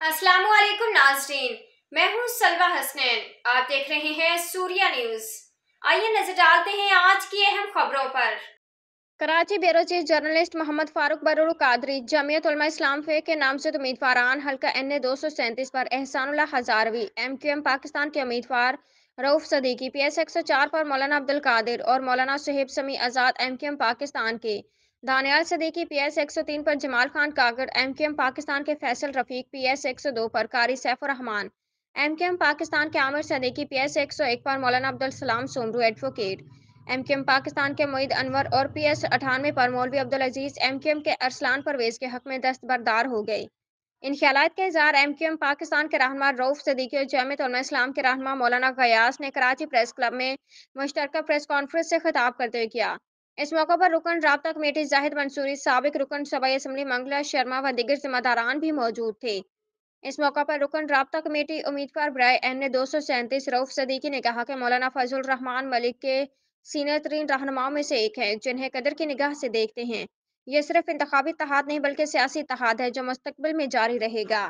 अस्सलाम वालेकुम नाज़रीन। मैं हूँ सलवा हसनैन। आप देख रहे हैं सूर्या न्यूज़। आइए नजर डालते हैं आज की अहम खबरों पर। Karachi bureau chief journalist Mohammad Farooq बरूर कादरी जमीयत उलमा इस्लाम फे के नामजद उम्मीदवारान हल्का NA 237 पर एहसानुल्लाह हजारवी MQM पाकिस्तान के उम्मीदवार रऊफ सदीकी PS 104 पर मौलाना अब्दुल कादिर और मौलाना सुहेब समी आज़ाद MQM पाकिस्तान के दानियाल सदीकी PS 103 पर जमाल खान कागड़ MQM पाकिस्तान के फैसल रफीक PS 102 पर कारी सैफुर रहमान MQM पाकिस्तान के आमिर सदीकी PS 101 पर मौलाना अब्दुल सलाम सोमरू एडवोकेट MQM पाकिस्तान के मोईद अनवर और PS 98 पर मौलवी अब्दुल अजीज MQM के अरसलान परवेज के हक में दस्तबरदार हो गए। इन ख्यालात के इज़हार MQM पाकिस्तान के रहनुमा रऊफ सदीकी और जमीयत उलमा इस्लाम के रहनुमा मौलाना गयास ने कराची प्रेस क्लब में मुश्तरका प्रेस कॉन्फ्रेंस से खिताब करते हुए किया। इस मौके पर रुकन राब्ता कमेटी जाहिद मंसूरी, साबिक रुकन सबाई असम्बली मंगला शर्मा व दीगर जिम्मेदारान भी मौजूद थे। इस मौका पर रुकन राब्ता कमेटी उम्मीदवार बराए NA 237 रऊफ सदीकी ने कहा कि मौलाना फजल रहमान मलिक के सीनियर तरीन रहनुमाओं में से एक है जिन्हें कदर की निगाह से देखते हैं। यह सिर्फ इंतखाबी इत्तेहाद नहीं बल्कि सियासी इत्तेहाद है जो मुस्तकबिल में जारी रहेगा।